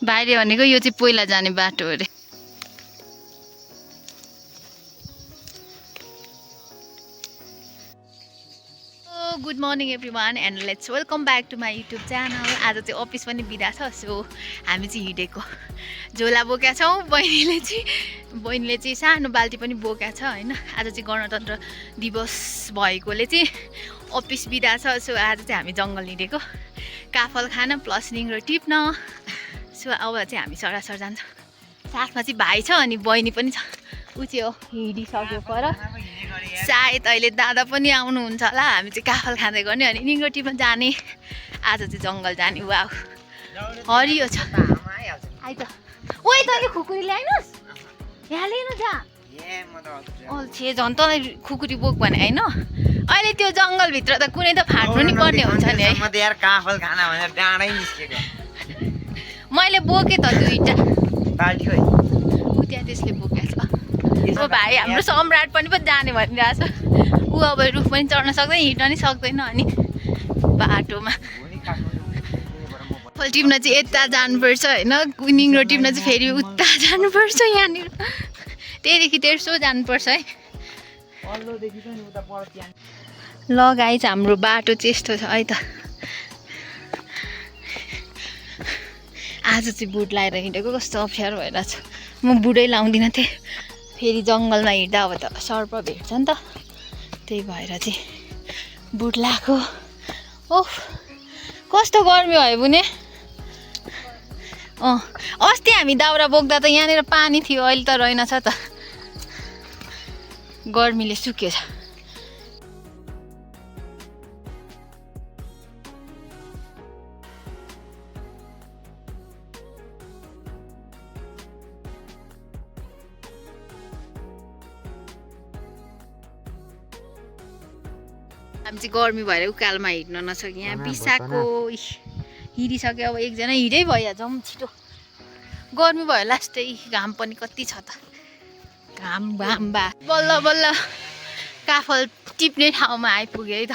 भाइले भनेको यो चाहिँ पहिला जाने बाटो अरे। Good morning everyone and let's welcome back to my YouTube channel. आज चाहिँ अफिस पनि बिदा छ, सो हामी चाहिँ हिँडेको। झोला बोकेका छौँ, बहिनीले चाहिँ सानो बाल्टी पनि बोकेका छ होइन। आज चाहिँ गणतन्त्र दिवस भएकोले चाहिँ अफिस बिदा छ, सो आज चाहिँ हामी जङ्गल हिँडेको काफल खान प्लस निङ्ग्रो टिप्न। सो अब चाहिँ हामी सरासर जान्छौँ। साथमा चाहिँ भाइ छ अनि बहिनी पनि छ, ऊ चाहिँ हो हिँडिसक्यो पर। सायद अहिले दादा पनि आउनुहुन्छ होला। हामी चाहिँ काफल खाँदै गर्ने अनि निङ्ग्रो टिप्न जाने। आज चाहिँ जङ्गल जाने। वा हरियो छ आइ त। ओइ त यो खुकुरी ल्याइनुहोस्, यहाँ लिनु जा। छे झन् त खुकुरी बोक भने होइन। अहिले त्यो जङ्गलभित्र त कुनै त फाट्नु नि पर्ने हुन्छ नि है। मैले बोकेँ त दुईवटा ऊ त्यहाँ त्यसले बोकेको छ। ओ भाइ हाम्रो सम्राट पनि जाने भनिरहेछ। ऊ अब रुख पनि चढ्न सक्दैन, हिँड्न नि सक्दैन। अनि बाटोमा फल टिप्न चाहिँ यता जानुपर्छ होइन, निङ्ग्रो टिप्न चाहिँ फेरि उता जानुपर्छ। यहाँनिर त्यहीदेखि तेर्सो जानुपर्छ है। ल गाइस हाम्रो बाटो चाहिँ यस्तो छ है त। आज चाहिँ बुट लाएर हिँडेको कस्तो अप्ठ्यारो भइरहेछ। म बुटै लाउँदिनँ थिएँ, फेरि जङ्गलमा हिँड्दा अब त सर्प भेट्छ नि त, त्यही भएर चाहिँ बुट लाएको। ओह कस्तो गर्मी भयो बुने। अस्ति हामी दाउरा बोक्दा त यहाँनिर पानी थियो, अहिले त रहेनछ त, गर्मीले सुकेछ। हामी चाहिँ गर्मी भएर उकालोमा हिँड्न नसक्यो। यहाँ बिसाको हिँडिसक्यो। अब एकजना हिँडै भइहाल्छ जाउँ छिटो। गर्मी भयो लास्टै, घाम पनि कति छ त, घाम बा बल्ल बल्ल काफल टिप्ने ठाउँमा आइपुग्यो है त।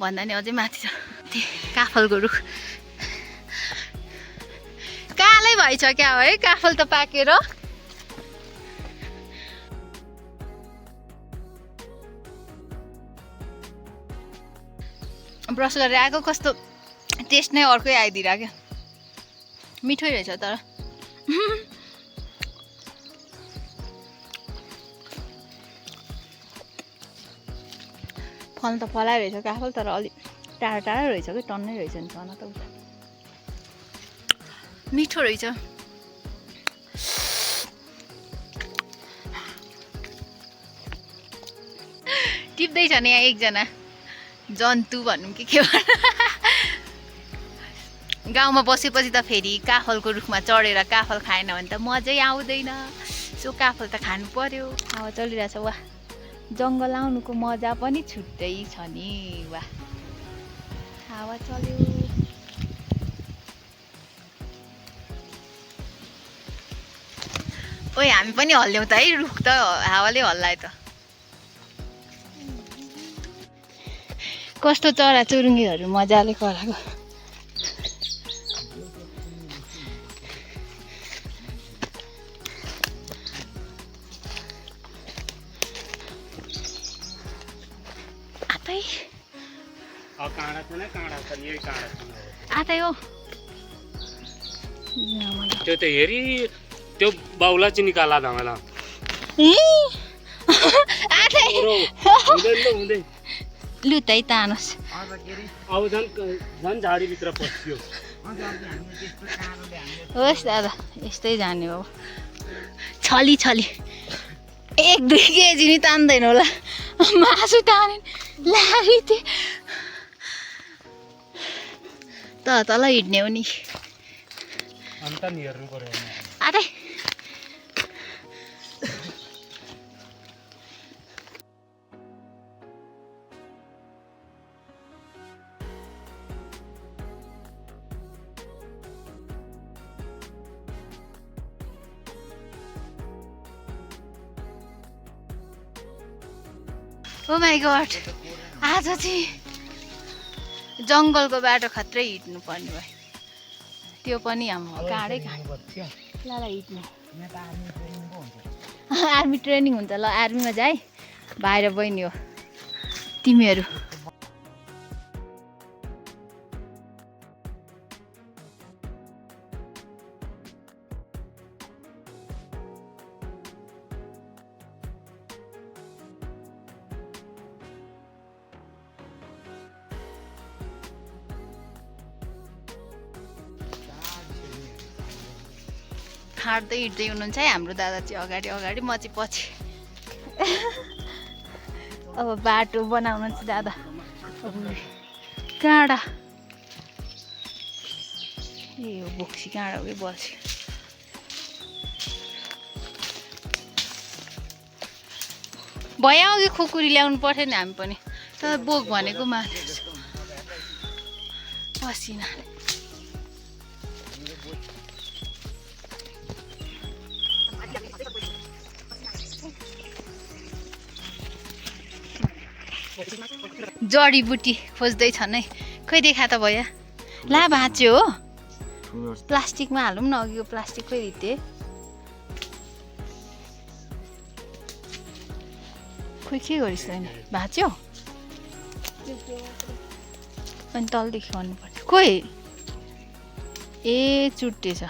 भन्दा नि अझै माथि छ त्यही काफलको रुख। कालै भइछ क्या हो है काफल त पाकेर। ब्रस गरेर आएको, कस्तो टेस्ट नै अर्कै आइदिइरहेको। मिठै रहेछ तर। फल त फलाइरहेछ काफल, तर अलिक टाढा टाढा रहेछ कि, टन्नै रहेछ नि छन त उता। मिठो रहेछ। टिप्दैछ नि यहाँ एकजना जन्तु भनौँ कि के भनौँ। गाउँमा बसेपछि त फेरि काफलको रुखमा चढेर काफल खाएन भने त मजै आउँदैन। सो काफल त खानु पर्यो। हावा चलिरहेछ। वाह जङ्गल आउनुको मजा पनि छुट्टै छ नि। वाह हावा चल्यो। ओइ हामी पनि हल्ल्याउँ त है, रुख त हावाले हल्लायो त। कस्तो चरा चुरुङ्गीहरू मजाले कराएको। आतै हो त्यो त हेरी त्यो बाउला चाहिँ निकाला धमेला लु तै तानोस्। अब झन् झाडीभित्र पस्यो। होस् दादा यस्तै जाने हो। छली छली 1-2 केजी नि तान्दैन होला, मासु ताने लारी थिए त तल हिँड्ने हो नि। अन्त नि हेर्नु पर्यो। अरे ओ माई गॉड, आज चाहिँ जङ्गलको बाटो खत्रै हिँड्नु पर्ने भयो। त्यो पनि हाम्रो गाडै ल हिँड्नु आर्मी ट्रेनिङ हुन्छ ल आर्मीमा जा है भाइ र बहिनी हो तिमीहरू हाड्दै हिँड्दै हुनुहुन्छ है हाम्रो दादा चाहिँ अगाडि अगाडि म चाहिँ पछि अब बाटो बनाउनु चाहिँ दादा काँडा ए हो बोक्सी काँडा उयो बस्यो भयो अघि खुकुरी ल्याउनु पर्थ्यो नि हामी पनि तर बोक भनेको माथि पसिना जडीबुटी खोज्दैछन् है खै देखा त भैया ला भाँच्यो हो प्लास्टिकमा हालौँ न अघिको प्लास्टिक खै रित्ते खोइ के गरिस् नि भाँच्यो अनि तलदेखि गर्नुपर्छ खोइ ए चुट्टेछ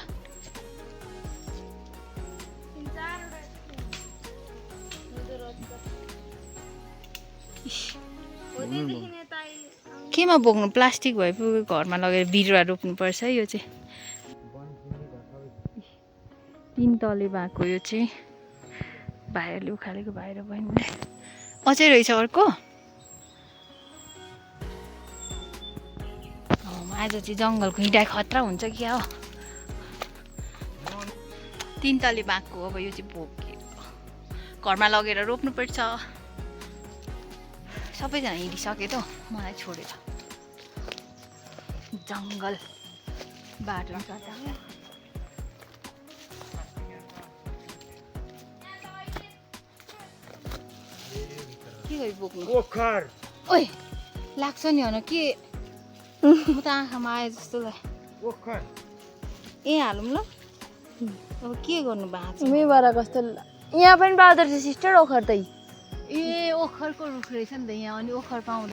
केमा बोक्नु प्लास्टिक भएपछि घरमा लगेर बिरुवा रोप्नुपर्छ है यो चाहिँ 3 तले भएको यो चाहिँ भाइहरूले उखालेको भाइ र बहिनीले अझै रहेछ अर्को आज चाहिँ जङ्गलको हिँडाइ खतरा हुन्छ क्या हो 3 तले बाँको अब यो चाहिँ बोक्यो घरमा लगेर रोप्नुपर्छ सबैजना हिँडिसके त मलाई छोडेर जङ्गल बाटो के गरी बोक्नु ओइ लाग्छ नि हन के म त आँखामा आए जस्तो लाग्यो ए हालौँ ल अब के गर्नु भएको मेबाट कस्तो यहाँ पनि पाउँदो रहेछ सिस्टर ओखर त ए ओखरको रुख रहेछ नि त यहाँ अनि ओखर पाउँदा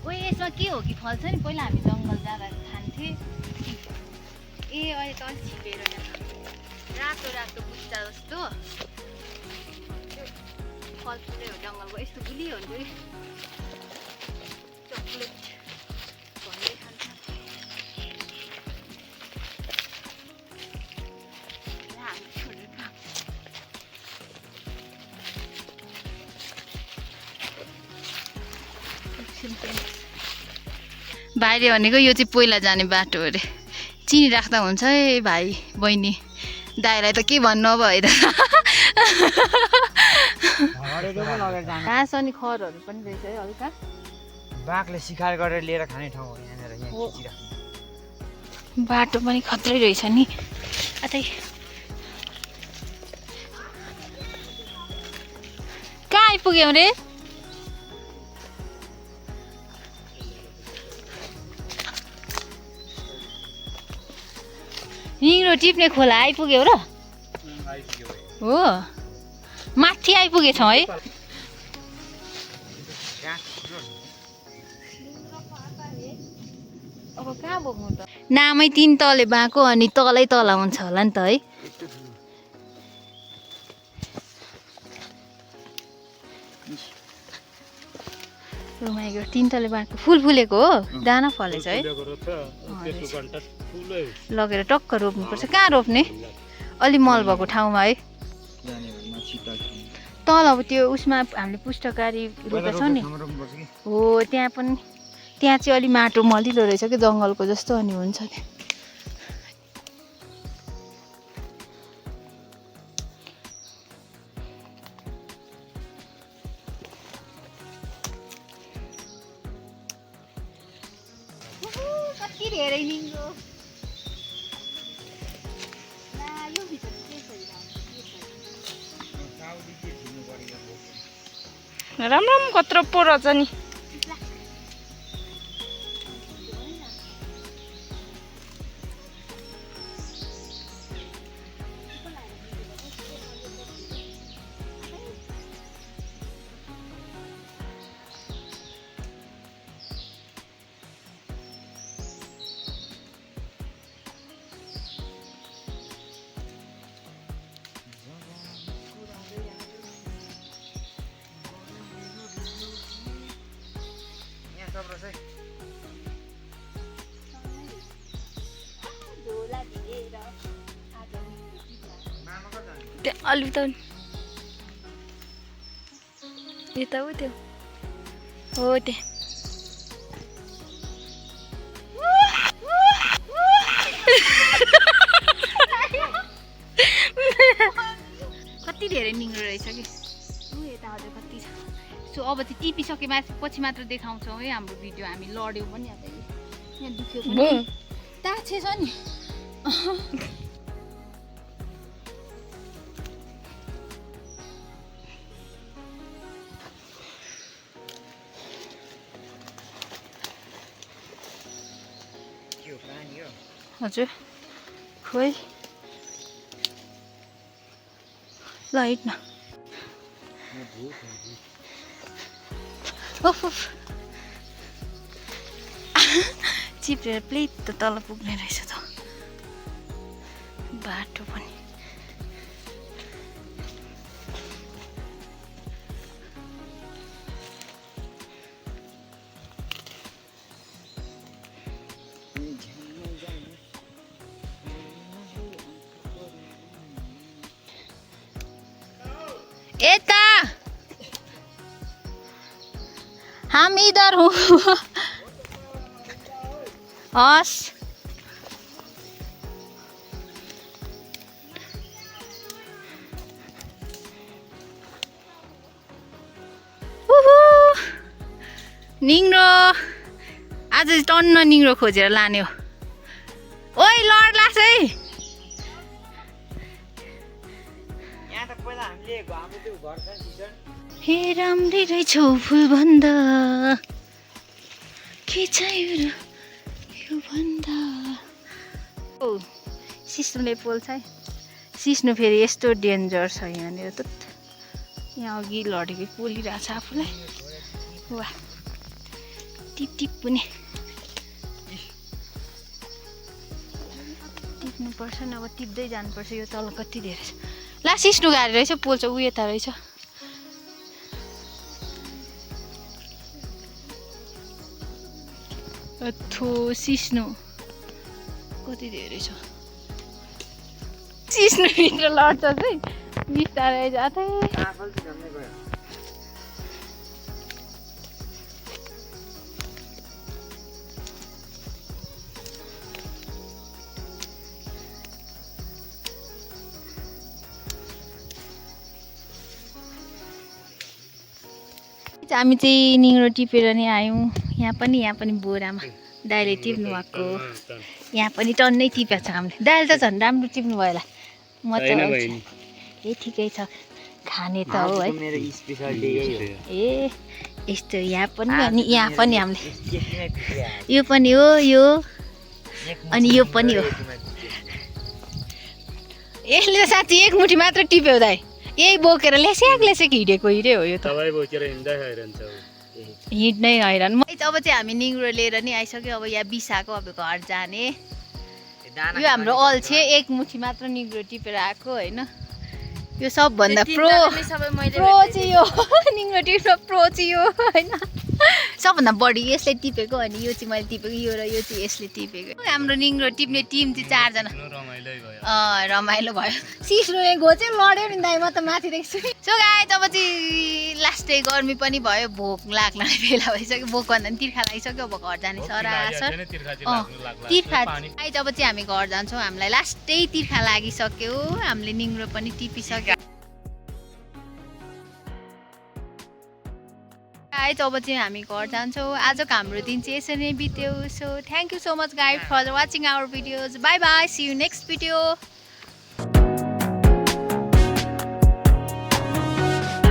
ओ यसमा के हो कि फल्छ नि पहिला हामी जङ्गल जाँदा खान्थे ए अहिले त अलिक छिपेर रातो रातो बुट्टा जस्तो फल फुलै हो जङ्गलको यस्तो गुलियो हुन्छ नि चक्लेट भन्दै खान्छ हामी छोडेर भाइले भनेको यो चाहिँ पहिला जाने बाटो अरे चिनी राख्दा हुन्छ है भाइ बहिनी दाइलाई त के भन्नु अब है त घाँस अनि खरहरू पनि रहेछ है हल्का बाघले शिकार गरेर लिएर खाने ठाउँ हो यहाँनिर बाटो पनि खत्रै रहेछ नि अतै कहाँ आइपुग्यौ रे निग्रो टिप्ने खोला आइपुग्यौ र हो माथि आइपुगेछौँ है अब कहाँ बोक्नु त नामै 3 तले बाँको अनि तलै तल हुन्छ होला नि त है रुमाइको 3 तले बाँको फुल फुलेको हो दाना फलेछ है लगेर टक्क रोप्नुपर्छ कहाँ रोप्ने अलि मल भएको ठाउँमा है तल अब त्यो उसमा हामीले पुष्टकारी रोपेछौँ नि हो त्यहाँ पनि त्यहाँ चाहिँ अलि माटो मलिलो रहेछ कि जङ्गलको जस्तो अनि हुन्छ नि कति धेरै निङ्गो राम्रो कत्रो पो रहेछ नि त्यहाँ अलि त यता हो त्यो हो त्यहाँ कति धेरै निङ्ग्रो रहेछ कि यता हजुर कति छ सो अब चाहिँ टिपिसके पछि मात्र देखाउँछौँ है हाम्रो भिडियो हामी लड्यौँ पनि अब यहाँ दुख्यो पनि ताछे छ नि हजुर खोइ ल हिँड न चिप्रेर प्लेट त तल पुग्ने रहेछ त बाटो पनि एता हम इधर हूँ हस निङ्ग्रो आज टन्न निङ्ग्रो खोजेर लाने हो ओइ लड लाग्छ है हे राम्रै रहेछौ फुलभन्दा के चाहियो यो भन्दा ओ सिस्नुले पोल्छ है सिस्नु फेरि यस्तो डेन्जर छ यहाँनिर त यहाँ अघि लडेको पोलिरहेको छ आफूलाई वाह टिप टिप पनि टिप्नुपर्छ नि अब टिप्दै जानुपर्छ यो तल कति धेरै छ ला सिस्नु गाडी रहेछ पोल्छ उ यता रहेछ अथो सिस्नु कति धेरै छ सिस्नु भित्र लड्छ चाहिँ बिस्तारै जाँदै हामी चाहिँ निङ्ग्रो टिपेर नि आयौँ यहाँ पनि बोरामा दाइले टिप्नु भएको यहाँ पनि टन्नै टिपेको छ हामीले दाइले त झन् राम्रो टिप्नु भयो होला म त ए ठिकै छ खाने त हो है ए यस्तो यहाँ पनि अनि यहाँ पनि हामीले यो पनि हो यो अनि यो पनि हो यसले त साँच्ची एक मुठी मात्र टिप्यो दाइ यही बोकेर लेस्याक हिँडेको हो यो त हिँड्नै हैरान अब चाहिँ हामी निङ्ग्रो लिएर नि आइसक्यो अब यहाँ बिसाको अब घर जाने यो हाम्रो अल्छे एक मुठी मात्र निङ्ग्रो टिपेर आएको होइन यो सबभन्दा प्रो चाहिँ यो निङ्ग्रो टिप्न प्रो चाहिँ यो होइन सबभन्दा बढी यसले टिपेको अनि यो चाहिँ मैले टिपेको यो र यो चाहिँ यसले टिपेको हाम्रो निङ्ग्रो टिप्ने टिम चाहिँ 4 जना रमाइलो भयो सिस्नुले घोचेर लड्यो नि दाइ म त माथि देख्छु सो गाइस अब चाहिँ लास्ट डे गर्मी पनि भयो भोक लाग्न बेला भइसक्यो भोक भन्दा पनि तिर्खा लागिसक्यो अब घर जाने सरासर तिर्खा गाइस अब चाहिँ हामी घर जान्छौँ हामीलाई लास्टै तिर्खा लागिसक्यो हामीले निङ्ग्रो पनि टिपिसक्यो गाइस अब चाहिँ हामी घर जान्छौँ आजको हाम्रो दिन चाहिँ यसरी नै बित्यो so thank you so much guys for watching our videos bye bye see you next video